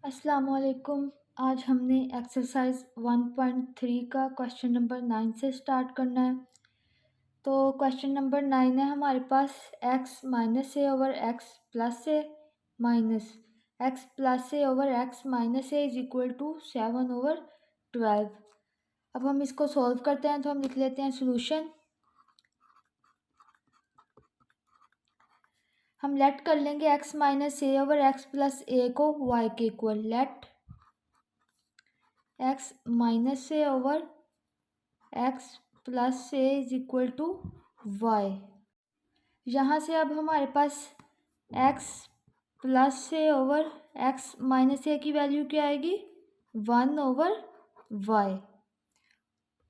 अस्सलामुअलैकुम। आज हमने एक्सरसाइज 1.3 का क्वेश्चन नंबर 9 से स्टार्ट करना है। तो क्वेश्चन नंबर 9 है हमारे पास x minus a over x plus a minus x plus a over x minus a is equal to 7 over 12। अब हम इसको सॉल्व करते हैं तो हम लिख लेते हैं सोल्यूशन। हम लेट कर लेंगे x minus a over x plus a को y के equal. Let x minus a over x plus a is equal to y. यहाँ से अब हमारे पास x plus a over x minus a की वैल्यू क्या आएगी 1 ओवर वाई।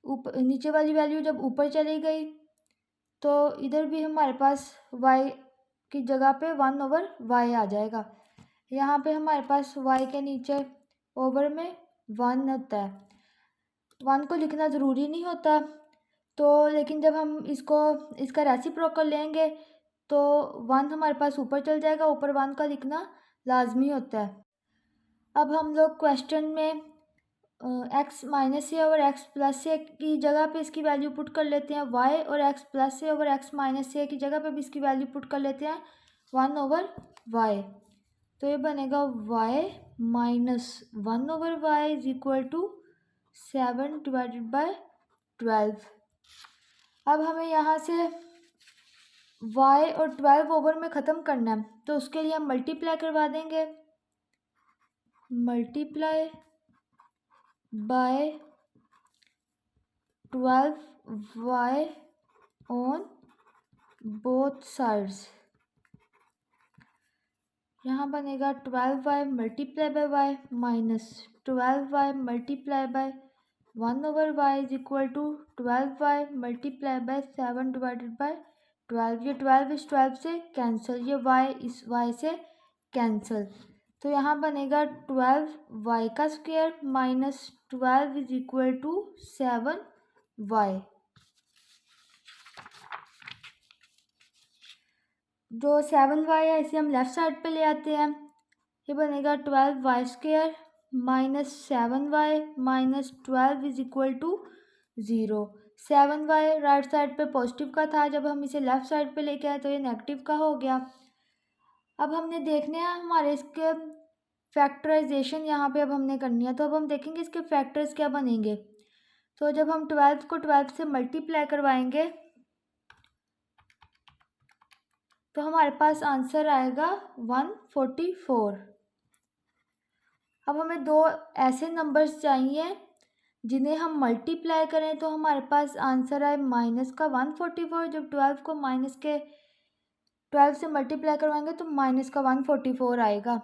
ऊपर नीचे वाली वैल्यू जब ऊपर चली गई तो इधर भी हमारे पास y की जगह पे 1 ओवर वाई आ जाएगा। यहाँ पे हमारे पास y के नीचे ओवर में 1 होता है। 1 को लिखना ज़रूरी नहीं होता तो, लेकिन जब हम इसका रेसिप्रोकल लेंगे तो 1 हमारे पास ऊपर चल जाएगा, ऊपर 1 का लिखना लाजमी होता है। अब हम लोग क्वेश्चन में x माइनस ए और x प्लस ए की जगह पे इसकी वैल्यू पुट कर लेते हैं y, और x प्लस ए और x माइनस ए की जगह पे भी इसकी वैल्यू पुट कर लेते हैं 1 ओवर y। तो ये बनेगा y minus 1 over y is equal to 7 divided by 12। अब हमें यहाँ से y और 12 ओवर में ख़त्म करना है तो उसके लिए हम मल्टीप्लाई करवा देंगे। Multiply by 12y on both sides. यहाँ बनेगा 12y multiply by y minus 12y multiply by 1 over y is equal to 12y multiply by 7 divided by 12। ये 12 इस 12 से कैंसिल, ये y इस y से कैंसिल। तो यहाँ बनेगा 12y का square minus 12 is equal to 7y। जो 7y है इसे हम लेफ़्ट साइड पे ले आते हैं। ये बनेगा 12y square minus 7y minus 12 is equal to 0। 7y right side पे पॉजिटिव का था, जब हम इसे लेफ़्ट साइड पे लेके आए तो ये नेगेटिव का हो गया। अब हमने देखने हैं हमारे इसके फैक्टराइजेशन यहाँ पे अब हमने करनी है। तो अब हम देखेंगे इसके फैक्टर्स क्या बनेंगे। तो जब हम 12 को 12 से मल्टीप्लाई करवाएंगे तो हमारे पास आंसर आएगा 144। अब हमें दो ऐसे नंबर्स चाहिए जिन्हें हम मल्टीप्लाई करें तो हमारे पास आंसर आए माइनस का 144। जब 12 को माइनस के 12 से मल्टीप्लाई करवाएंगे तो माइनस का 144 आएगा।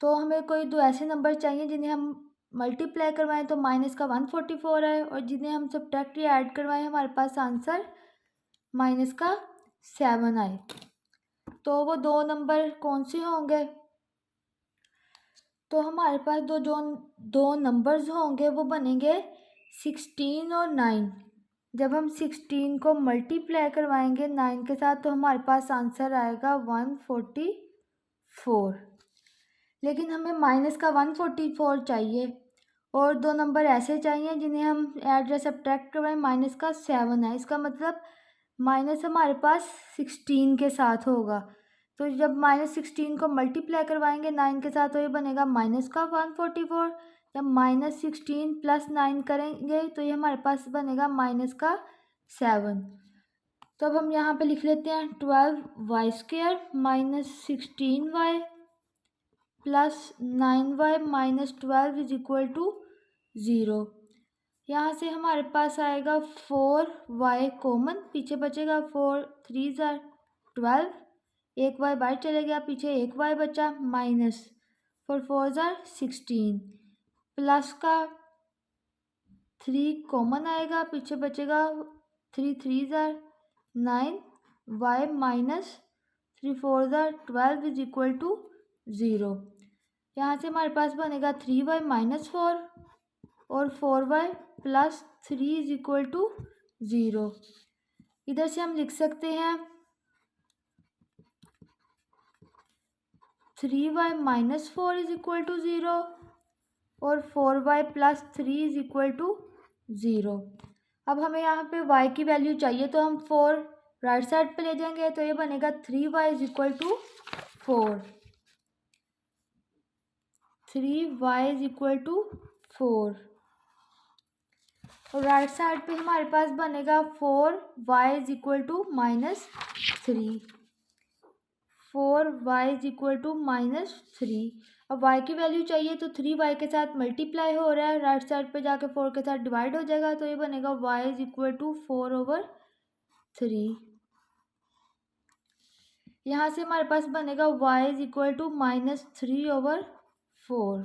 तो हमें कोई दो ऐसे नंबर चाहिए जिन्हें हम मल्टीप्लाई करवाएं तो माइनस का 144 आए, और जिन्हें हम सब्ट्रैक्ट या ऐड करवाएं हमारे पास आंसर माइनस का 7 आए। तो वो दो नंबर कौन से होंगे। तो हमारे पास दो नंबर्स होंगे वो बनेंगे 16 और 9। जब हम 16 को मल्टीप्लाई करवाएंगे 9 के साथ तो हमारे पास आंसर आएगा 144। लेकिन हमें माइनस का 144 चाहिए, और दो नंबर ऐसे चाहिए जिन्हें हम ऐड या सब्ट्रैक्ट करवाएं माइनस का 7 है। इसका मतलब माइनस हमारे पास 16 के साथ होगा। तो जब -16 को मल्टीप्लाई करवाएंगे 9 के साथ तो ये बनेगा माइनस का 144। जब -16 प्लस 9 करेंगे तो ये हमारे पास बनेगा माइनस का 7। तो अब हम यहाँ पे लिख लेते हैं 12y square minus 16y plus 9y minus 12 is equal to 0। यहाँ से हमारे पास आएगा 4y कॉमन, पीछे बचेगा 4 3 ज़ार 12, एक y बाहर चले गया, पीछे एक y बचा, माइनस 4 4 ज़ार 16, प्लस का 3 कॉमन आएगा, पीछे बचेगा 3 3 ज़ार 9, y माइनस 3 4 ज़ार 12 इज इक्वल टू 0। यहाँ से हमारे पास बनेगा 3y माइनस 4 और 4y plus 3 is equal to 0। इधर से हम लिख सकते हैं 3y minus 4 is equal to 0 और 4y plus 3 is equal to 0। अब हमें यहाँ पे y की वैल्यू चाहिए तो हम 4 राइट साइड पे ले जाएंगे तो ये बनेगा 3y is equal to 4। 3y is equal to 4 और राइट साइड पे हमारे पास बनेगा 4y is equal to minus 3। 4y is equal to minus 3। अब y की वैल्यू चाहिए तो 3y के साथ मल्टीप्लाई हो रहा है, राइट साइड पे जाके 4 के साथ डिवाइड हो जाएगा तो ये बनेगा y इज इक्वल टू 4/3। यहाँ से हमारे पास बनेगा y is equal to minus 3/4।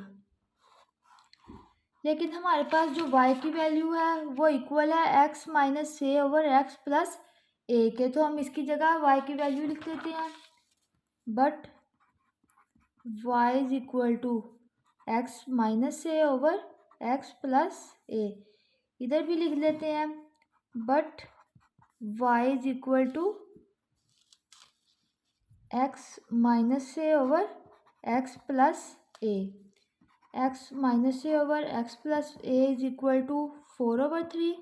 लेकिन हमारे पास जो y की वैल्यू है वो इक्वल है x minus a/x plus a के, तो हम इसकी जगह y की वैल्यू लिख देते हैं। But y is equal to x minus a/x plus a, इधर भी लिख लेते हैं। But y is equal to x minus a/x plus a। x minus a/x plus a is equal to 4/3।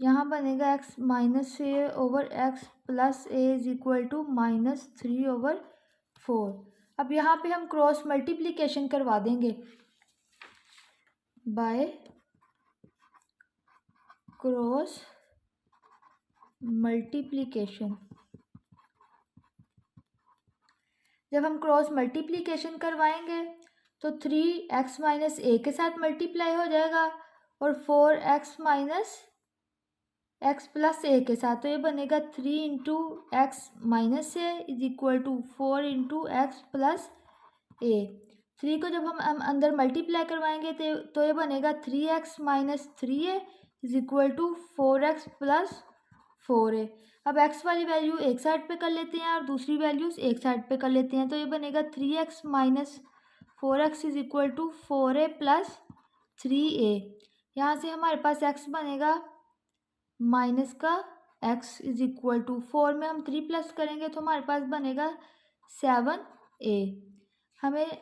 यहाँ बनेगा x minus a/x plus a is equal to minus 3/4। अब यहाँ पे हम क्रॉस मल्टीप्लिकेशन करवा देंगे बाय क्रॉस मल्टीप्लिकेशन। जब हम क्रॉस मल्टीप्लिकेशन करवाएंगे तो 3x माइनस a के साथ मल्टीप्लाई हो जाएगा और 4x minus x plus a के साथ, तो ये बनेगा 3 into x minus a is equal to 4 into x plus a। 3 को जब हम अंदर मल्टीप्लाई करवाएंगे तो ये बनेगा 3x minus 3a is equal to 4x plus 4a। अब x वाली वैल्यू एक साइड पे कर लेते हैं और दूसरी वैल्यूज एक साइड पे कर लेते हैं तो ये बनेगा 3x minus 4x is equal to 4a plus 3a। यहाँ से हमारे पास x बनेगा माइनस का x इज इक्वल टू 4 में हम 3 प्लस करेंगे तो हमारे पास बनेगा 7a। हमें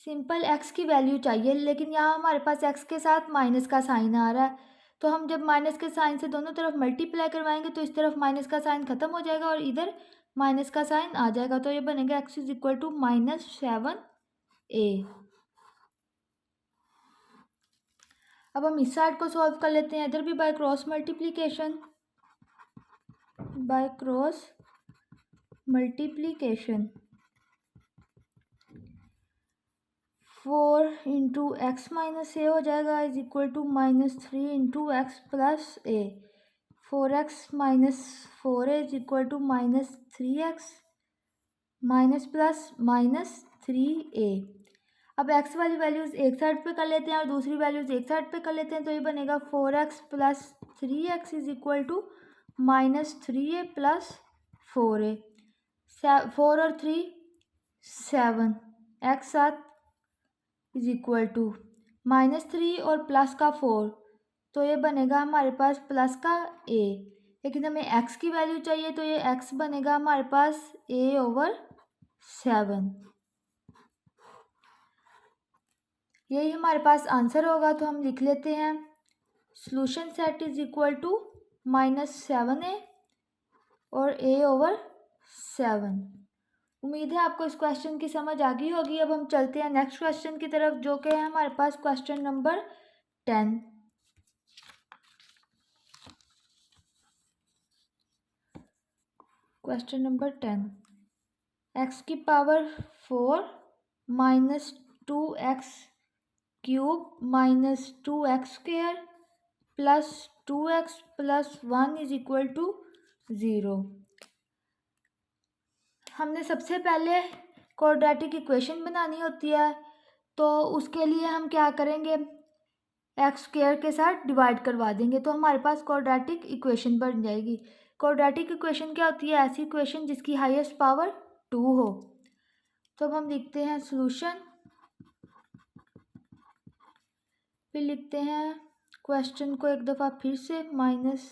सिंपल x की वैल्यू चाहिए, लेकिन यहाँ हमारे पास x के साथ माइनस का साइन आ रहा है, तो हम जब माइनस के साइन से दोनों तरफ मल्टीप्लाई करवाएंगे तो इस तरफ माइनस का साइन खत्म हो जाएगा और इधर माइनस का साइन आ जाएगा, तो ये बनेगा x is equal to minus 7a। अब हम इस साइड को सॉल्व कर लेते हैं, इधर भी by cross multiplication. By cross multiplication 4 into x minus A हो जाएगा is equal to minus 3 into x plus A. 4x minus 4a is equal to minus 3x minus plus minus 3a। अब x वाली values एक side पे कर लेते हैं और दूसरी वैल्यूज एक साइड पे कर लेते हैं तो ये बनेगा 4x plus 3x is equal to minus 3a plus 4a। 4 और 3 7, x 7 is equal to minus 3 और प्लस का 4, तो ये बनेगा हमारे पास प्लस का a। लेकिन हमें x की वैल्यू चाहिए तो ये x बनेगा हमारे पास a/7। यही हमारे पास आंसर होगा, तो हम लिख लेते हैं solution set is equal to minus 7a और a/7। उम्मीद है आपको इस क्वेश्चन की समझ आ गई होगी। अब हम चलते हैं नेक्स्ट क्वेश्चन की तरफ, जो कि है हमारे पास question number 10। Question number 10, x की power 4 minus 2x cube minus 2x square plus 2x plus 1 is equal to 0। हमने सबसे पहले क्वाड्रेटिक इक्वेशन बनानी होती है, तो उसके लिए हम क्या करेंगे, एक्स स्क्वायर के साथ डिवाइड करवा देंगे तो हमारे पास क्वाड्रेटिक इक्वेशन बन जाएगी। क्वाड्रेटिक इक्वेशन क्या होती है, ऐसी इक्वेशन जिसकी हाईएस्ट पावर 2 हो। तो अब हम लिखते हैं सॉल्यूशन, फिर लिखते हैं क्वेश्चन को एक दफ़ा फिर से, minus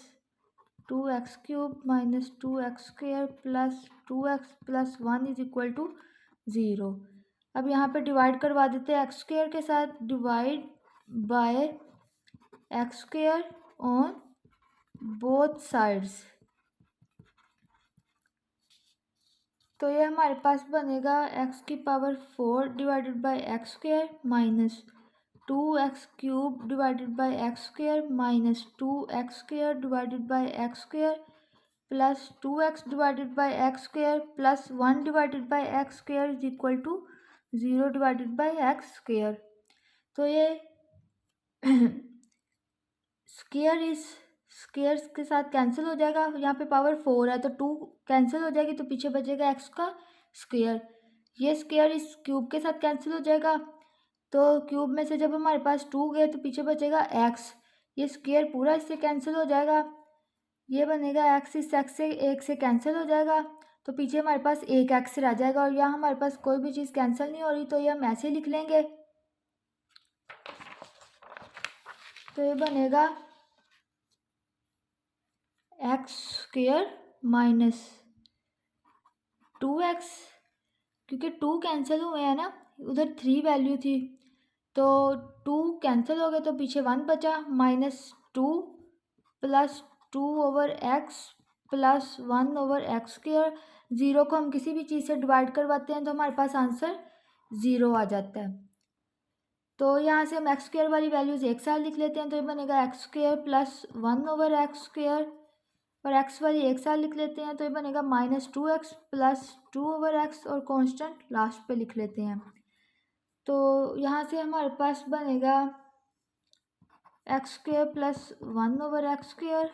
2x cube minus 2x square plus 2x plus 1 is equal to zero. अब यहाँ पे डिवाइड करवा देते हैं एक्स स्क्वायर के साथ, divide by x square on both sides. तो ये हमारे पास बनेगा एक्स की power 4 divided by x square minus 2x³ divided by x square minus 2x² divided by x square plus 2x divided by x square plus 1 divided by x square is equal to 0 divided by x square. तो ये squares के साथ cancel हो जाएगा। यहाँ पे power 4 है तो 2 कैंसिल हो जाएगी, तो पीछे बचेगा एक्स का स्क्वायर। ये स्क्वायर इस क्यूब के साथ कैंसिल हो जाएगा, तो क्यूब में से जब हमारे पास 2 गए तो पीछे बचेगा एक्स। ये स्क्वायर पूरा इससे कैंसिल हो जाएगा, ये बनेगा एक्स, इस एक्स से एक से कैंसिल हो जाएगा, तो पीछे हमारे पास एक एक्स रह जाएगा। और यहाँ हमारे पास कोई भी चीज़ कैंसिल नहीं हो रही, तो ये हम ऐसे लिख लेंगे। तो ये बनेगा एक्स स्क्वायर माइनस 2x, क्योंकि 2 कैंसिल हुए हैं ना, उधर 3 वैल्यू थी तो 2 कैंसिल हो गए, तो पीछे 1 बचा, -2 प्लस 2 over x plus 1 over x square. Zero को हम किसी भी चीज़ से डिवाइड करवाते हैं तो हमारे पास आंसर 0 आ जाता है। तो यहाँ से हम एक्स स्क्वायर वाली वैल्यूज़ एक साथ लिख लेते हैं, तो ये बनेगा x square plus 1 over x square, और एक्स वाली एक साथ लिख लेते हैं, तो ये बनेगा -2x प्लस 2 ओवर एक्स, और कांस्टेंट लास्ट पे लिख लेते हैं। तो यहाँ से हमारे पास बनेगा x square plus 1 over x square,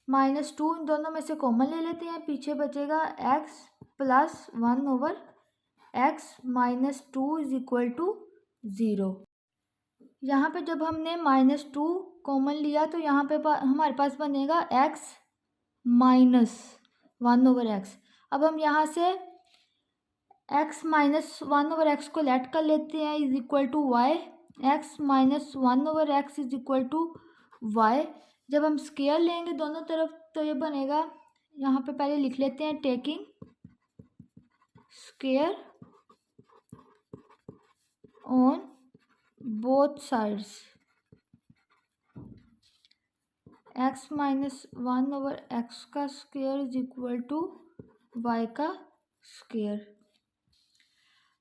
-2 इन दोनों में से कॉमन ले लेते हैं, पीछे बचेगा x plus 1 over x -2 is equal to 0। यहाँ पे जब हमने -2 कॉमन लिया तो यहाँ पे हमारे पास बनेगा एक्स -1 ओवर एक्स। अब हम यहाँ से x -1 ओवर एक्स को लेट कर लेते हैं, is equal to y. X -1 over x is equal to y. जब हम स्केयर लेंगे दोनों तरफ तो ये बनेगा, यहाँ पे पहले लिख लेते हैं taking square on both sides, x -1 over X का square is equal to Y का स्क्वायर।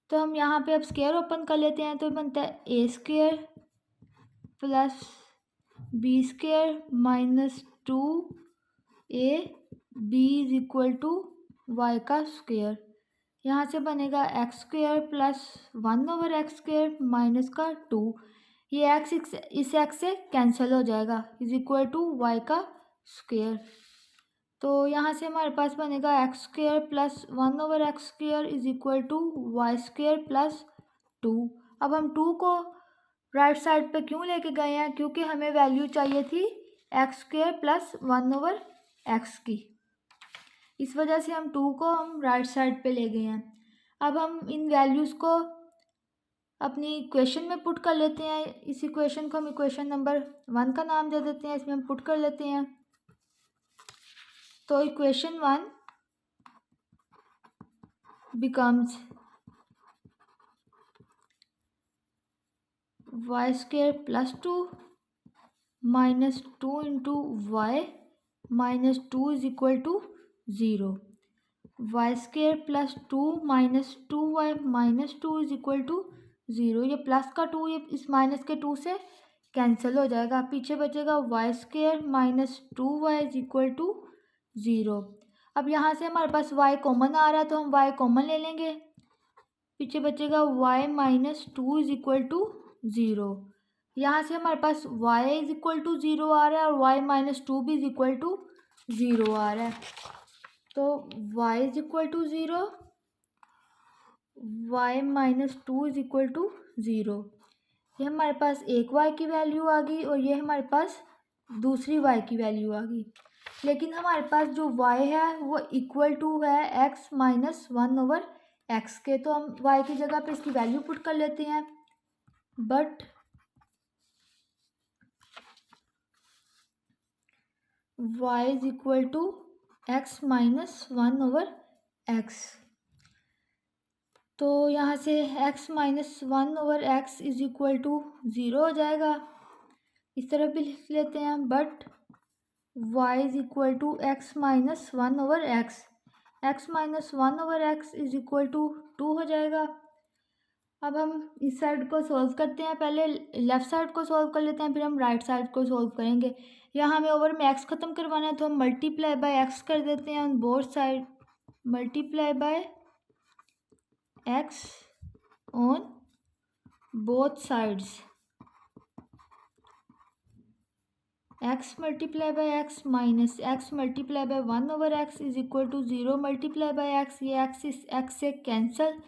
तो हम यहाँ पे अब स्क्वायर ओपन कर लेते हैं, तो बनता है A square plus B square -2 A B is equal to Y का स्क्वायर। यहाँ से बनेगा x square plus 1 over x square minus का 2, ये एक्स इस एक्स से कैंसिल हो जाएगा, इज इक्वल टू वाई का स्क्वायर। तो यहाँ से हमारे पास बनेगा x square plus 1 over x square is equal to y square plus 2। अब हम 2 को राइट साइड पे क्यों लेके गए हैं, क्योंकि हमें वैल्यू चाहिए थी x square plus 1 over x की, इस वजह से हम 2 को हम राइट साइड पे ले गए हैं। अब हम इन वैल्यूज़ को अपनी इक्वेशन में पुट कर लेते हैं। इस इक्वेशन को हम इक्वेशन नंबर 1 का नाम दे देते हैं, इसमें हम पुट कर लेते हैं। तो equation 1 becomes y square plus 2 minus 2 into y minus 2 is equal to 0. y square plus 2 minus 2y minus 2 is equal to 0. ये प्लस का 2 ये इस माइनस के 2 से कैंसिल हो जाएगा, पीछे बचेगा y square minus 2y is equal to 0। अब यहाँ से हमारे पास y कॉमन आ रहा है तो हम y कॉमन ले लेंगे, पीछे बचेगा y minus 2 is equal to 0। यहाँ से हमारे पास y इज इक्वल टू 0 आ रहा है और y माइनस 2 भी इज इक्वल टू 0 आ रहा है। तो y is equal to 0, y minus 2 is equal to 0। ये हमारे पास एक y की वैल्यू आ गई और ये हमारे पास दूसरी y की वैल्यू आ गई, लेकिन हमारे पास जो y है वो इक्वल टू है x माइनस 1 ओवर एक्स के, तो हम y की जगह पे इसकी वैल्यू पुट कर लेते हैं। But y is equal to x minus 1 over x, तो यहाँ से x minus 1/x is equal to 0 हो जाएगा। इस तरफ भी लिख लेते हैं, but y is equal to x minus 1/x, x minus 1/x is equal to 2 हो जाएगा। अब हम इस साइड को सॉल्व करते हैं, पहले लेफ़्ट साइड को सॉल्व कर लेते हैं, फिर हम राइट साइड को सॉल्व करेंगे। यहाँ हमें ओवर में x ख़त्म करवाना है, तो हम मल्टीप्लाई बाय x कर देते हैं on both side, multiply by x on both sides, x multiply by x minus x multiply by 1/x is equal to 0 multiply by x। ये x इस x से कैंसल,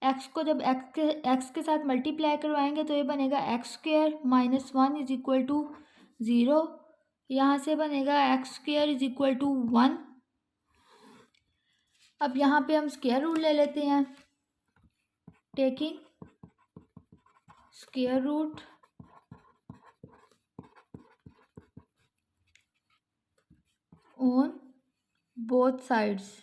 x को जब x के साथ मल्टीप्लाई करवाएंगे तो ये बनेगा x² minus 1 is equal to 0। यहाँ से बनेगा x² इज इक्वल टू 1। अब यहाँ पे हम स्क्वायर रूट ले लेते हैं, taking square root on both sides.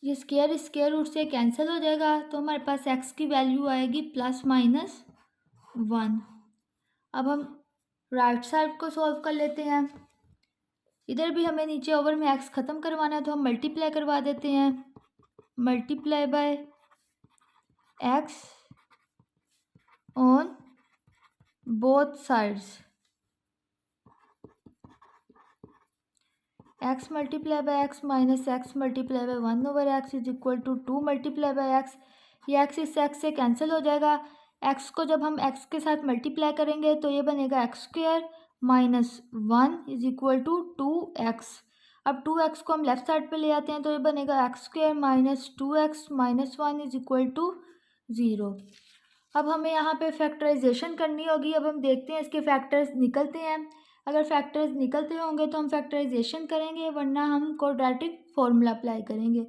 ये स्क्वायर रूट से कैंसिल हो जाएगा, तो हमारे पास x की वैल्यू आएगी +-1। अब हम राइट साइड को सॉल्व कर लेते हैं। इधर भी हमें नीचे ओवर में x ख़त्म करवाना है, तो हम मल्टीप्लाई करवा देते हैं, multiply by x on both sides, x multiply by x minus x multiply by 1/x is equal to 2 multiply by x। ये x इस x से कैंसिल हो जाएगा, x को जब हम x के साथ मल्टीप्लाई करेंगे तो ये बनेगा x² minus 1 is equal to 2x। अब 2x को हम लेफ्ट साइड पे ले आते हैं, तो ये बनेगा x² minus 2x minus 1 is equal to 0। अब हमें यहाँ पे फैक्टराइजेशन करनी होगी। अब हम देखते हैं इसके फैक्टर्स निकलते हैं, अगर फैक्टर्स निकलते होंगे तो हम फैक्टराइजेशन करेंगे, वरना हम क्वाड्रेटिक फॉर्मूला अप्लाई करेंगे।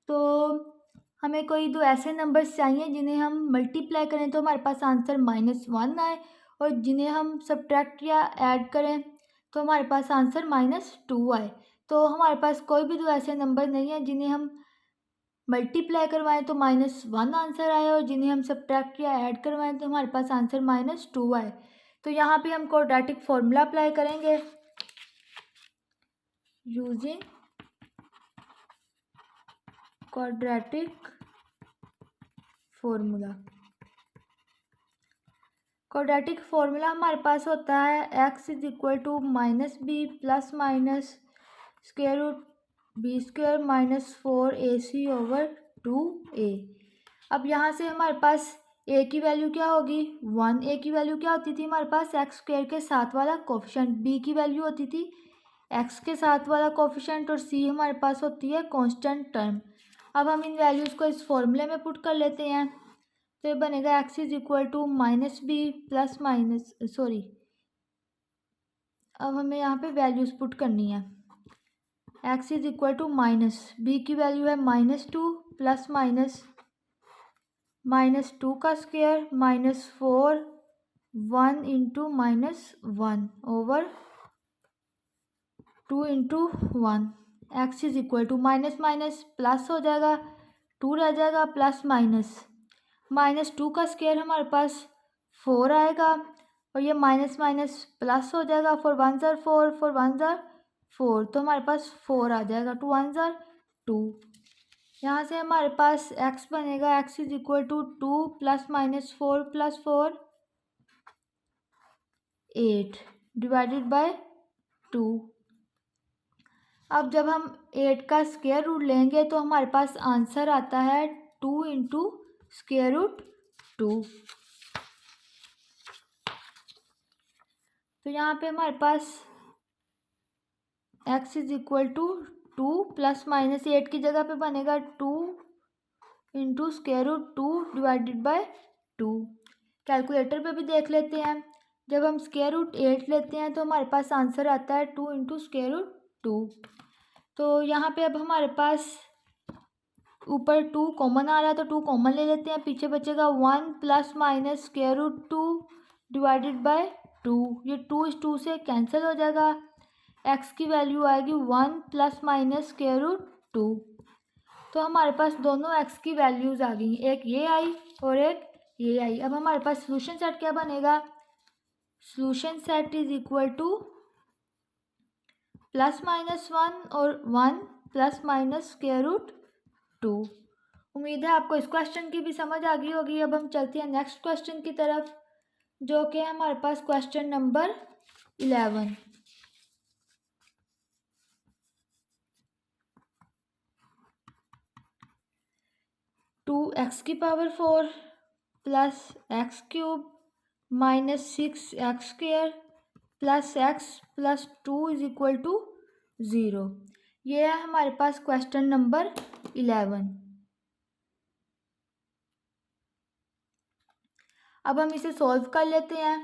तो हमें कोई दो ऐसे नंबर्स चाहिए जिन्हें हम मल्टीप्लाई करें तो हमारे पास आंसर -1 आए, और जिन्हें हम सब्ट्रैक्ट या ऐड करें तो हमारे पास आंसर -2 आए। तो हमारे पास कोई भी दो ऐसे नंबर नहीं है जिन्हें हम मल्टीप्लाई करवाएं तो -1 आंसर आए, और जिन्हें हम सब्ट्रैक्ट या ऐड करवाएं तो हमारे पास आंसर -2 आए। तो यहाँ पे हम क्वाड्रेटिक फॉर्मूला अप्लाई करेंगे, using quadratic formula. Quadratic formula हमारे पास होता है x is equal to -b plus minus square root b² minus 4ac/2a। अब यहाँ से हमारे पास a की वैल्यू क्या होगी 1, a की वैल्यू क्या होती थी हमारे पास x² के साथ वाला कोफिशिएंट, b की वैल्यू होती थी x के साथ वाला कोफिशिएंट, और c हमारे पास होती है कांस्टेंट टर्म। अब हम इन वैल्यूज़ को इस फॉर्मूले में पुट कर लेते हैं, तो ये बनेगा x is equal to -b plus minus अब हमें यहाँ पे वैल्यूज़ पुट करनी है। x is equal to b की वैल्यू है -2 प्लस -2 का square -4 1 into -1 over 2 into 1। x is equal to minus plus हो जाएगा, 2 रह जाएगा, प्लस -2 का स्क्वायर हमारे पास 4 आएगा, और ये माइनस प्लस हो जाएगा, 4 1 ज़ार 4 4 1 ज़ार 4, तो हमारे पास 4 आ जाएगा, 2 1 ज़ार 2। यहाँ से हमारे पास x बनेगा x is equal to 2 plus -4 plus 4 8 divided by 2। अब जब हम 8 का स्क्वायर रूट लेंगे तो हमारे पास आंसर आता है 2 इंटू स्क्वायर रूट 2। तो यहाँ पे हमारे पास x is equal to 2 plus minus 8 की जगह पे बनेगा 2 into square root 2 divided by 2। Calculator पे भी देख लेते हैं, जब हम स्क्वायर रूट 8 लेते हैं तो हमारे पास आंसर आता है 2 इंटू स्क्वायर रूट 2। तो यहाँ पे अब हमारे पास ऊपर 2 कॉमन आ रहा है, तो 2 कॉमन ले लेते हैं, पीछे बचेगा 1 plus minus square root 2 divided by 2, ये 2 इस 2 से कैंसिल हो जाएगा। x की वैल्यू आएगी 1 प्लस माइनस स्क्वायर रूट 2। तो हमारे पास दोनों x की वैल्यूज़ आ गई, एक ये आई और एक ये आई। अब हमारे पास सोल्यूशन सेट क्या बनेगा, solution set is equal two plus minus 1 और 1 प्लस माइनस स्क्वायर रूट 2। उम्मीद है आपको इस क्वेश्चन की भी समझ आ गई होगी। अब हम चलते हैं नेक्स्ट क्वेश्चन की तरफ, जो कि हमारे पास क्वेश्चन नंबर 11। टू एक्स की power 4 plus x cube minus 6x square plus x plus 2 is equal to 0। ये है हमारे पास क्वेश्चन नंबर 11। अब हम इसे सॉल्व कर लेते हैं।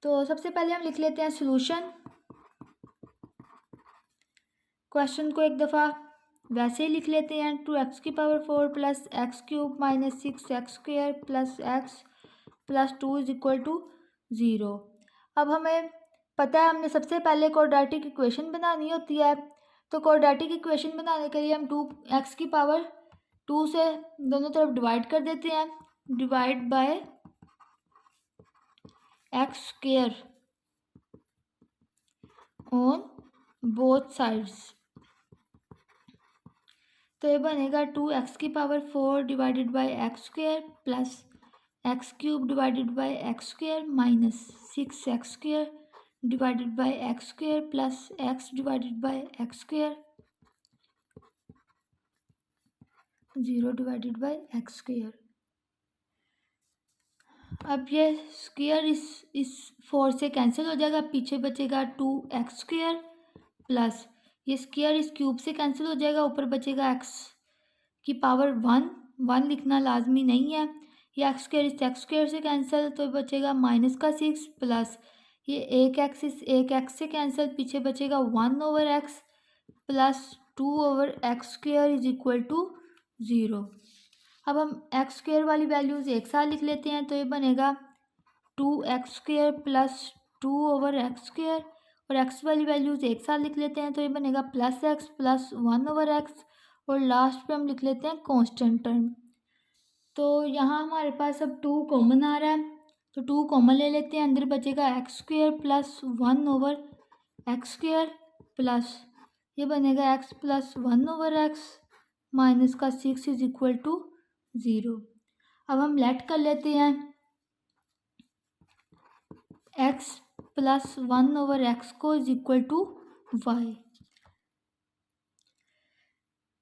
तो सबसे पहले हम लिख लेते हैं सॉल्यूशन। क्वेश्चन को एक दफ़ा वैसे ही लिख लेते हैं, 2x की power 4 plus x cube minus 6x square plus x plus 2 is equal to 0। अब हमें पता है हमने सबसे पहले क्वाड्रेटिक इक्वेशन बनानी होती है। तो क्वाड्रेटिक इक्वेशन बनाने के लिए हम 2x की पावर 2 से दोनों तरफ डिवाइड कर देते हैं, divide by x square on both sides. तो ये बनेगा 2x की power 4 divided by x square plus x cube divided by x square minus 6x square divided by x square plus x divided by x square 0 divided by x square. अब ये square इस 4 से cancel हो जाएगा, पीछे बचेगा 2x square plus ये square इस क्यूब से कैंसिल हो जाएगा, ऊपर बचेगा x की पावर 1 लिखना लाजमी नहीं है। ये एक्स स्क्वायर इस एक्स स्क्वायर से कैंसिल, तो बचेगा माइनस का 6 प्लस ये एक एक्स इस एक एक्स से कैंसिल, पीछे बचेगा 1 over x plus 2 over x square is equal to 0। अब हम एक्स स्क्वायर वाली वैल्यूज़ एक साथ लिख लेते हैं, तो ये बनेगा 2x square plus 2 over x square, और एक्स वाली वैल्यूज़ एक साथ लिख लेते हैं, तो ये बनेगा plus x plus 1 over x, और लास्ट पे हम लिख लेते हैं कांस्टेंट टर्म। तो यहाँ हमारे पास अब 2 कॉमन आ रहा है, तो 2 कॉमन ले लेते हैं, अंदर बचेगा x square plus 1 over x square plus ये बनेगा x plus 1 over x minus का 6 इज इक्वल टू 0। अब हम लेट कर लेते हैं x प्लस 1 ओवर एक्स को इज इक्वल टू वाई।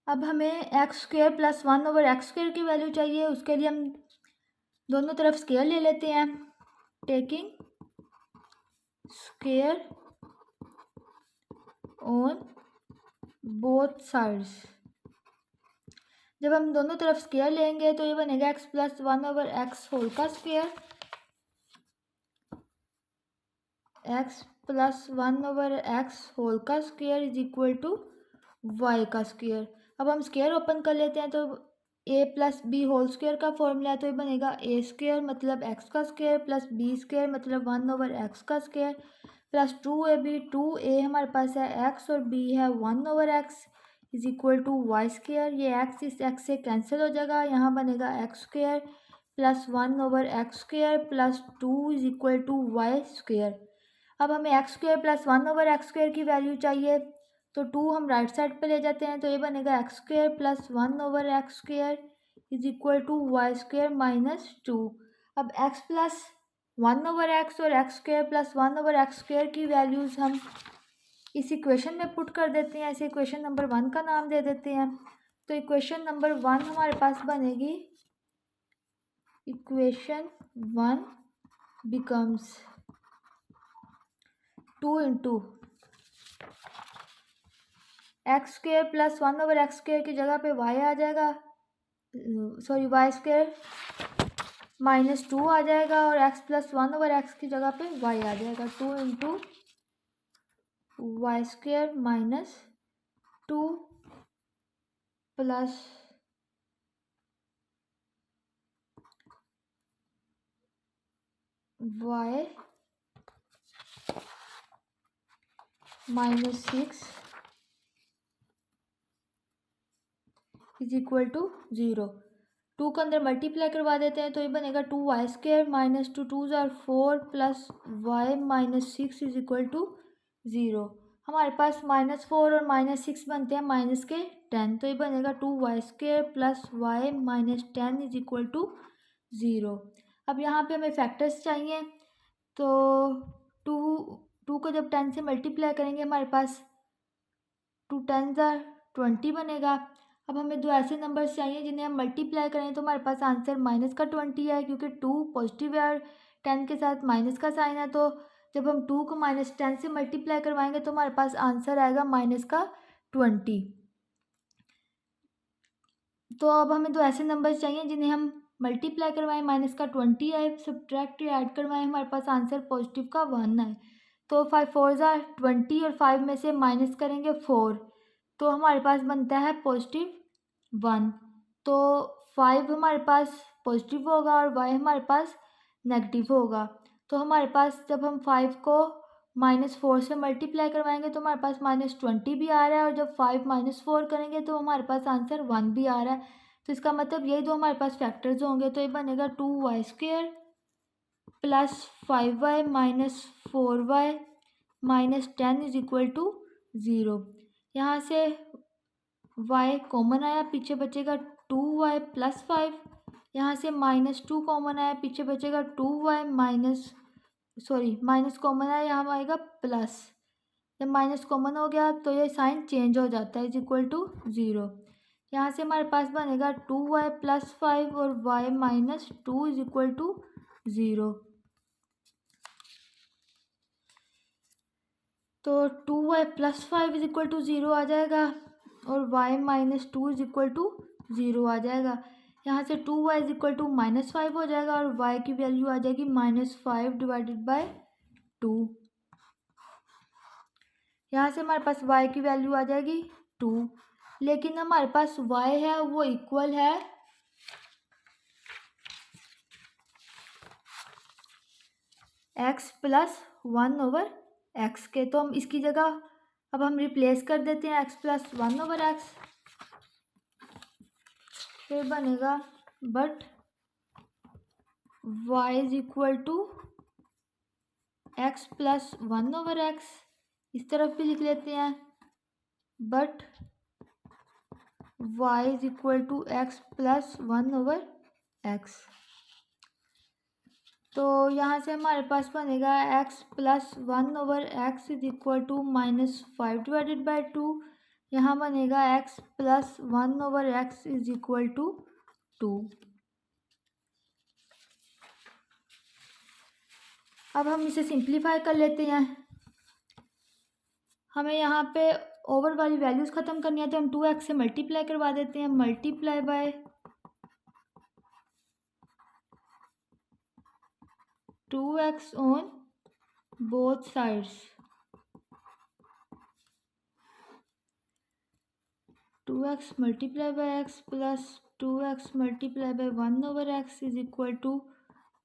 अब हमें x square plus 1 over x square की वैल्यू चाहिए, उसके लिए हम दोनों तरफ स्क्वायर ले लेते हैं, taking square on both sides. जब हम दोनों तरफ स्क्वायर लेंगे तो ये बनेगा x plus 1 over X whole का square, x plus 1 over X whole का square is equal to Y का स्क्वायर। अब हम स्क्वायर ओपन कर लेते हैं, तो a plus B whole square का फॉर्मूला है, तो ये बनेगा a स्क्वायर मतलब x का स्क्वायर प्लस b स्क्वायर मतलब 1 ओवर x का स्क्वायर प्लस 2ab, 2a हमारे पास है x और b है 1 over x is equal to y square. ये x इस x से कैंसिल हो जाएगा, यहाँ बनेगा x square plus 1 over x square plus 2 is equal to y square. अब हमें x square plus 1 over x square की वैल्यू चाहिए, तो 2 हम राइट साइड पे ले जाते हैं, तो ये बनेगा x square plus 1 over x square is equal to y square minus 2। अब एक्स प्लस 1 ओवर एक्स और x square plus 1 over x square की वैल्यूज़ हम इस इक्वेशन में पुट कर देते हैं, इसे इक्वेशन नंबर 1 का नाम दे देते हैं। तो इक्वेशन नंबर 1 हमारे पास बनेगी, equation 1 becomes 2 into x square plus 1 over x square की जगह पे वाई आ जाएगा, सॉरी वाई स्क्वायर माइनस 2 आ जाएगा, और एक्स प्लस 1 ओवर एक्स की जगह पे वाई आ जाएगा, 2 into y square minus 2 plus y minus 6 is equal to 0। 2 को अंदर मल्टीप्लाई करवा देते हैं तो ये बनेगा 2y² माइनस 2 ज़ार 4 plus y minus 6 is equal to 0। हमारे पास -4 और -6 बनते हैं माइनस के 10, तो ये बनेगा 2y² plus y minus 10 is equal to 0। अब यहाँ पे हमें फैक्टर्स चाहिए, तो 2 को जब 10 से मल्टीप्लाई करेंगे हमारे पास 2 10 ज़ार 20 बनेगा। अब हमें दो ऐसे नंबर्स चाहिए जिन्हें हम मल्टीप्लाई करें, तो हमारे पास आंसर माइनस का 20 है, क्योंकि 2 पॉजिटिव है और 10 के साथ माइनस का साइन है। तो जब हम 2 को -10 से मल्टीप्लाई करवाएंगे तो हमारे पास आंसर आएगा माइनस का 20। तो अब हमें दो ऐसे नंबर्स चाहिए जिन्हें हम मल्टीप्लाई करवाएं, माइनस का 20 है, सब्ट्रैक्ट या ऐड करवाएं, हमारे पास आंसर पॉजिटिव का 1 है। तो 5 4 ज़ार 20 और 5 में से माइनस करेंगे 4, तो हमारे पास बनता है पॉजिटिव 1। तो 5 हमारे पास पॉजिटिव होगा और y हमारे पास नेगेटिव होगा। तो हमारे पास जब हम 5 को -4 से मल्टीप्लाई करवाएंगे तो हमारे पास -20 भी आ रहा है, और जब 5 -4 करेंगे तो हमारे पास आंसर 1 भी आ रहा है। तो इसका मतलब यही दो हमारे पास फैक्टर्स होंगे, तो ये बनेगा 2y² plus 5y minus 4y minus 10 is equal to 0। यहाँ से y कॉमन आया, पीछे बचेगा 2y प्लस 5। यहाँ से -2 कॉमन आया, पीछे बचेगा 2y माइनस कॉमन आया, यहाँ आएगा प्लस। जब माइनस कॉमन हो गया तो ये साइन चेंज हो जाता है, इज इक्वल टू 0। यहाँ से हमारे पास बनेगा 2y प्लस 5 और y minus 2 is equal to 0। तो 2y plus 5 is equal to 0 आ जाएगा और y minus 2 is equal to 0 आ जाएगा। यहाँ से 2y इज इक्वल टू -5 हो जाएगा और y की वैल्यू आ जाएगी -5 डिवाइडेड बाय 2। यहाँ से हमारे पास y की वैल्यू आ जाएगी 2, लेकिन हमारे पास y है वो इक्वल है x प्लस 1/x के। तो हम इसकी जगह अब हम रिप्लेस कर देते हैं x प्लस 1/x। फिर बनेगा but y is equal to x plus 1/x। इस तरफ भी लिख लेते हैं but y is equal to x plus 1/x। तो यहाँ से हमारे पास बनेगा x plus 1/x is equal to -5 divided by 2। यहाँ बनेगा x plus 1/x is equal to 2। अब हम इसे सिंप्लीफाई कर लेते हैं। हमें यहाँ पे ओवर वाली वैल्यूज़ ख़त्म करनी है, तो हम 2x से मल्टीप्लाई करवा देते हैं, multiply by 2x on both sides. 2x multiply by x plus 2x multiply by 1/x is equal to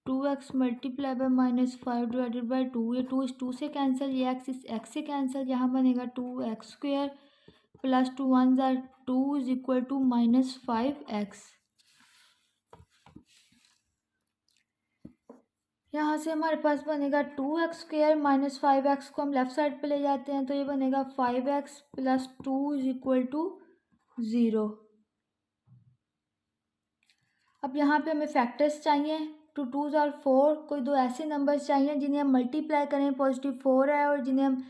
2x multiply by -5 divided by 2। ये 2 इस 2 से कैंसिल, ये x इस x से कैंसिल, यहाँ बनेगा 2x² प्लस 2 1 ज़ार 2 इज इक्वल टू -5x। यहाँ से हमारे पास बनेगा 2x² माइनस 5x को हम लेफ्ट साइड पे ले जाते हैं, तो ये बनेगा 5x plus 2 is equal to 0। अब यहाँ पे हमें फैक्टर्स चाहिए, 2 2 ज़ार 4। कोई दो ऐसे नंबर्स चाहिए जिन्हें हम मल्टीप्लाई करें, पॉजिटिव 4 है, और जिन्हें हम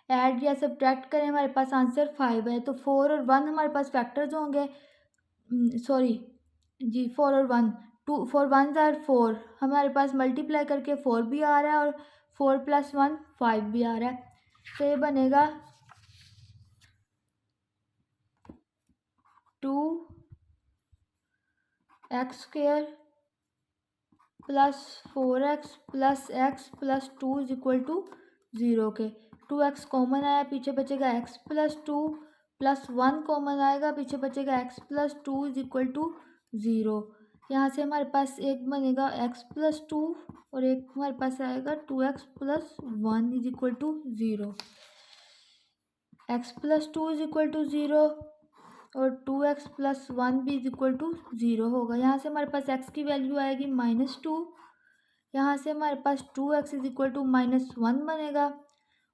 ऐड या सब्ट्रैक्ट करें, हमारे पास आंसर 5 है। तो 4 और 1 हमारे पास फैक्टर्स होंगे, 4 और 1, 4 1 ज़ार 4, हमारे पास मल्टीप्लाई करके 4 भी आ रहा है और 4 प्लस 1 5 भी आ रहा है। तो ये बनेगा 2x² plus 4x plus x plus 2 is equal to 0 के। 2x कॉमन आया, पीछे बचेगा x प्लस 2 प्लस 1 कॉमन आएगा, पीछे बचेगा x plus 2 is equal to 0। यहाँ से हमारे पास एक बनेगा x प्लस 2 और एक हमारे पास आएगा 2x plus 1 is equal to 0। x plus 2 is equal to 0 और 2x प्लस 1 भी इज इक्वल टू 0 होगा। यहाँ से हमारे पास x की वैल्यू आएगी -2, यहाँ से हमारे पास 2x इज इक्वल टू -1 बनेगा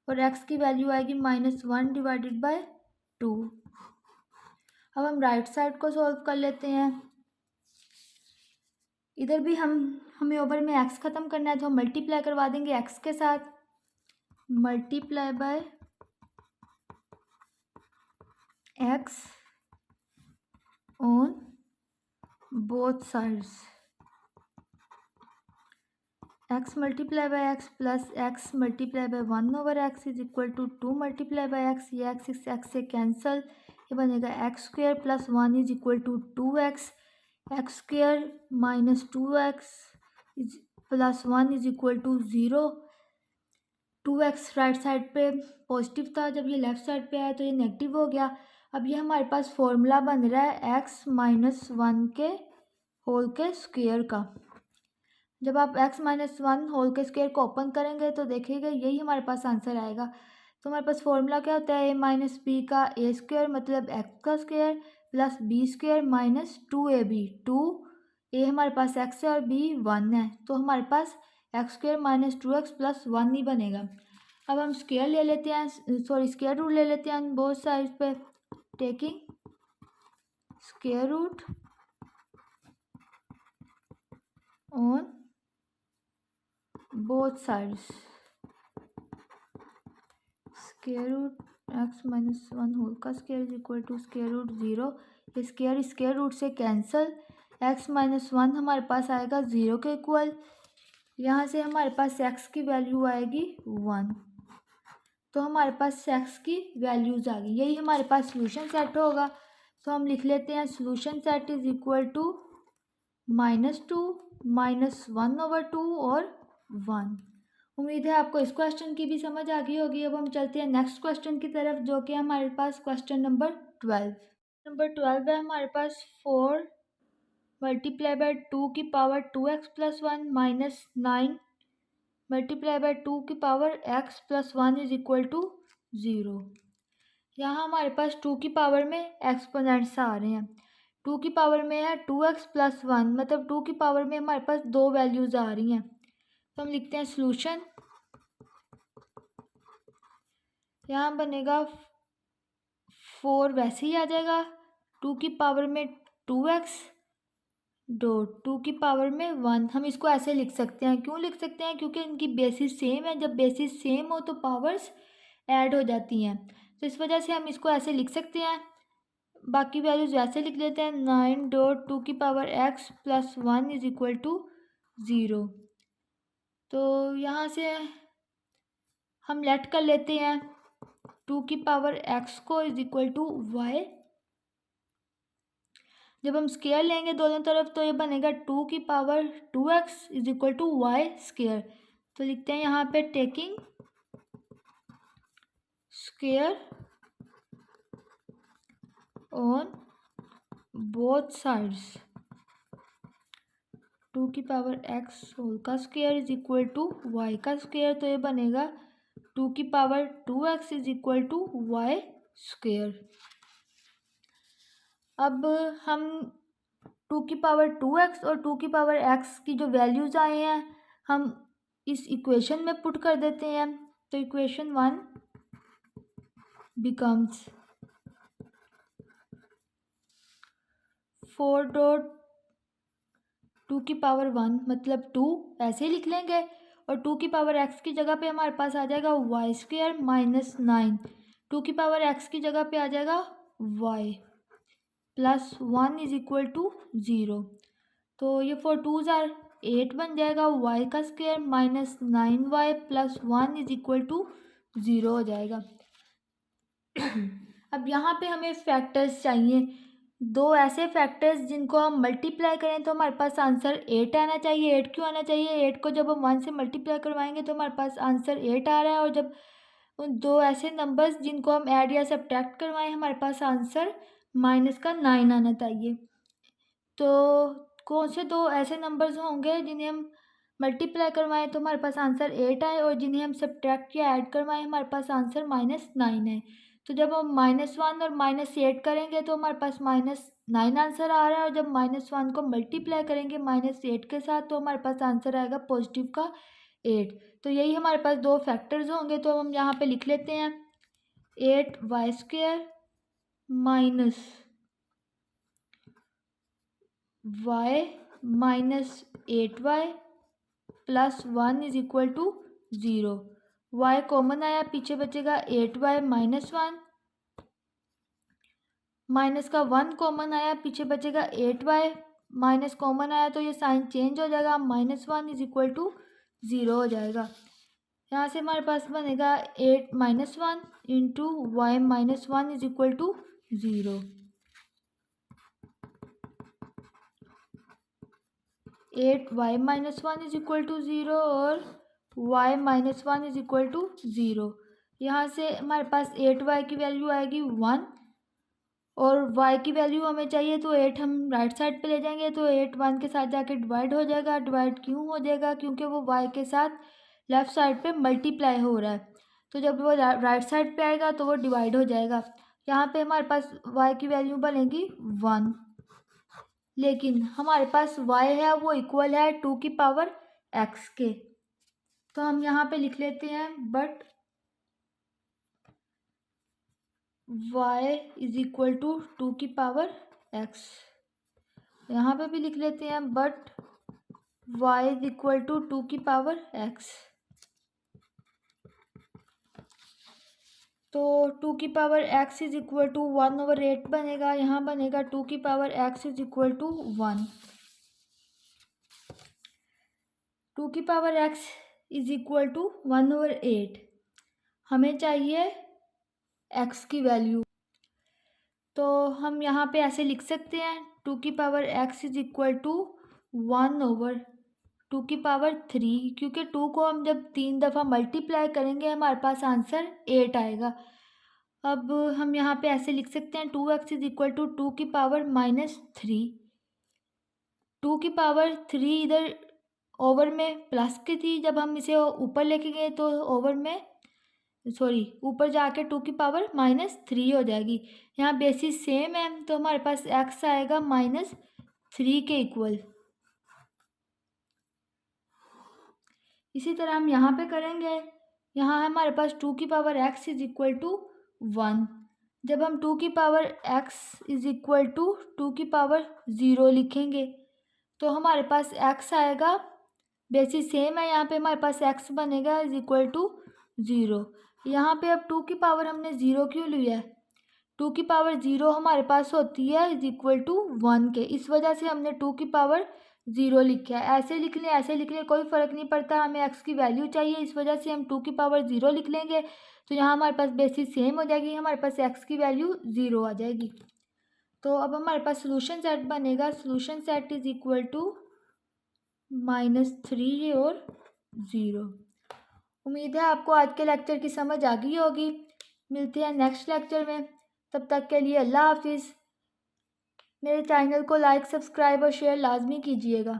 और x की वैल्यू आएगी -1 डिवाइडेड बाय 2। अब हम राइट साइड को सॉल्व कर लेते हैं। इधर भी हमें ओवर में x ख़त्म करना है, तो हम मल्टीप्लाई करवा देंगे x के साथ, multiply by x on both sides. x multiply by x plus x multiply by 1 over x is equal to 2 multiply by x। ये x इस x से कैंसल, ये बनेगा x square plus 1 is equal to 2x। x square minus 2x is plus 1 is equal to 0। 2x right side पे positive था, जब ये left side पे आया तो ये नेगेटिव हो गया। अब ये हमारे पास फॉर्मूला बन रहा है x माइनस 1 के होल के स्क्वेयर का। जब आप x माइनस 1 होल के स्क्वेयर को ओपन करेंगे तो देखिएगा यही हमारे पास आंसर आएगा। तो हमारे पास फॉर्मूला क्या होता है, a माइनस बी का a स्क्वेयर मतलब x का square plus b square minus 2ab। 2a हमारे पास x है और b 1 है, तो हमारे पास x square minus 2x plus 1 ही बनेगा। अब हम स्क्वेयर ले लेते हैं, सॉरी स्क्वेयर रूट ले लेते हैं बोथ साइड पे, taking square root on both sides. Square root x minus 1 whole का square is equal to square root 0। ये स्क्वेयर रूट से कैंसल, x माइनस 1 हमारे पास आएगा 0 के इक्वल। यहाँ से हमारे पास x की वैल्यू आएगी 1, तो हमारे पास x की वैल्यूज़ आ गई। यही हमारे पास सोल्यूशन सेट होगा। तो हम लिख लेते हैं solution set is equal to -2 -1 over 2 और 1। उम्मीद है आपको इस क्वेश्चन की भी समझ आ गई होगी। अब हम चलते हैं नेक्स्ट क्वेश्चन की तरफ, जो कि हमारे पास क्वेश्चन नंबर 12 है हमारे पास। 4 मल्टीप्लाई बाय 2 की power 2x plus 1 minus 9 multiply by 2 की power x plus 1 is equal to 0। यहाँ हमारे पास 2 की पावर में एक्सपोनेंट्स आ रहे हैं। 2 की पावर में है 2x प्लस 1, मतलब 2 की पावर में हमारे पास दो वैल्यूज़ आ रही हैं। तो हम लिखते हैं सॉल्यूशन। यहाँ बनेगा 4 वैसे ही आ जाएगा, 2 की पावर में 2x डॉट 2 की पावर में 1। हम इसको ऐसे लिख सकते हैं, क्यों लिख सकते हैं, क्योंकि इनकी बेसिस सेम है। जब बेसिस सेम हो तो पावर्स ऐड हो जाती हैं, तो इस वजह से हम इसको ऐसे लिख सकते हैं। बाकी वैल्यूज़ वैसे लिख लेते हैं, 9 डॉट 2 की power x plus 1 is equal to 0। तो यहाँ से हम लेट कर लेते हैं 2 की पावर x को इज इक्वल टू y। जब हम स्क्वायर लेंगे दोनों तरफ तो ये बनेगा 2 की power 2x is equal to y square. तो लिखते हैं यहाँ पे taking square on both sides. 2 की पावर x होल का square is equal to Y का स्क्वायर, तो ये बनेगा 2 की power 2x is equal to y square. अब हम 2 की पावर 2x और 2 की पावर x की जो वैल्यूज़ आए हैं हम इस इक्वेशन में पुट कर देते हैं। तो इक्वेशन 1 बिकम्स 4 डॉट 2 की पावर 1 मतलब 2 ऐसे ही लिख लेंगे, और 2 की पावर x की जगह पे हमारे पास आ जाएगा वाई स्क्वायर माइनस 9। 2 की पावर x की जगह पे आ जाएगा y plus 1 is equal to 0। तो ये 4 2 ज़ार 8 बन जाएगा, y का square minus 9y plus 1 is equal to 0 हो जाएगा। अब यहाँ पे हमें फैक्टर्स चाहिए, दो ऐसे फैक्टर्स जिनको हम मल्टीप्लाई करें तो हमारे पास आंसर 8 आना चाहिए। 8 क्यों आना चाहिए, 8 को जब हम 1 से मल्टीप्लाई करवाएंगे तो हमारे पास आंसर 8 आ रहा है, और जब उन दो ऐसे नंबर्स जिनको हम ऐड या सब्ट्रैक्ट करवाएं, हमारे पास आंसर -9 आना चाहिए। तो कौन से दो ऐसे नंबर्स होंगे जिन्हें हम मल्टीप्लाई करवाएं तो हमारे पास आंसर 8 आए, और जिन्हें हम सब्ट्रैक्ट या ऐड करवाएं हमारे पास आंसर -9 है। तो जब हम -1 और -8 करेंगे तो हमारे पास -9 आंसर आ रहा है, और जब -1 को मल्टीप्लाई करेंगे -8 के साथ तो हमारे पास आंसर आएगा पॉजिटिव का 8। तो यही हमारे पास दो फैक्टर्स होंगे। तो हम यहाँ पे लिख लेते हैं 8y² minus y minus 8y plus 1 is equal to 0। y common आया, पीछे बचेगा 8y माइनस 1, माइनस का 1 कॉमन आया, पीछे बचेगा 8y, माइनस कॉमन आया तो ये साइन चेंज हो जाएगा, -1 इज इक्वल टू 0 हो जाएगा। यहाँ से हमारे पास बनेगा 8 - 1 into y -1 is equal to 0। 8y -1 is equal to 0 और y -1 इज इक्वल टू 0। यहाँ से हमारे पास 8y की वैल्यू आएगी 1 और y की वैल्यू हमें चाहिए, तो 8 हम राइट साइड पे ले जाएंगे तो 8 1 के साथ जाके डिवाइड हो जाएगा। डिवाइड क्यों हो जाएगा? क्योंकि वो y के साथ लेफ़्ट साइड पे मल्टीप्लाई हो रहा है, तो जब वो राइट साइड पे आएगा तो वो डिवाइड हो जाएगा। यहाँ पे हमारे पास y की वैल्यू बनेगी 1, लेकिन हमारे पास y है वो इक्वल है 2 की पावर x के। तो हम यहाँ पे लिख लेते हैं but y is equal to 2 की पावर x। यहाँ पे भी लिख लेते हैं but y is equal to 2 की पावर x। तो 2 की power x is equal to 1/8 बनेगा। यहाँ बनेगा 2 की power x is equal to 1। 2 की power x is equal to 1/8। हमें चाहिए x की वैल्यू, तो हम यहाँ पे ऐसे लिख सकते हैं 2 की power x is equal to 1/2 की पावर 3, क्योंकि 2 को हम जब 3 दफ़ा मल्टीप्लाई करेंगे हमारे पास आंसर 8 आएगा। अब हम यहाँ पे ऐसे लिख सकते हैं 2x इज इक्वल टू 2 की पावर -3। 2 की पावर 3 इधर ओवर में प्लस की थी, जब हम इसे ऊपर लेके गए तो ओवर में ऊपर जाके 2 की पावर -3 हो जाएगी। यहाँ बेसिस सेम है तो हमारे पास x आएगा -3 के इक्वल। इसी तरह हम यहाँ पे करेंगे। यहाँ हमारे पास 2 की power x is equal to 1। जब हम 2 की power x is equal to 2 की पावर 0 लिखेंगे तो हमारे पास x आएगा, बेसिस सेम है, यहाँ पे हमारे पास x बनेगा इज इक्वल टू 0। यहाँ पे अब 2 की पावर हमने 0 क्यों लिया है? 2 की पावर 0 हमारे पास होती है इज इक्वल टू 1 के, इस वजह से हमने 2 की पावर 0 लिखा है। ऐसे लिख लें ऐसे लिख लें कोई फ़र्क नहीं पड़ता, हमें x की वैल्यू चाहिए, इस वजह से हम 2 की पावर 0 लिख लेंगे। तो यहाँ हमारे पास बेसिस सेम हो जाएगी, हमारे पास x की वैल्यू 0 आ जाएगी। तो अब हमारे पास सोल्यूशन सेट बनेगा, solution set is equal to -3 और 0। उम्मीद है आपको आज के लेक्चर की समझ आ गई होगी। मिलते हैं नेक्स्ट लेक्चर में, तब तक के लिए अल्लाह हाफिज़। मेरे चैनल को लाइक, सब्सक्राइब और शेयर लाजमी कीजिएगा।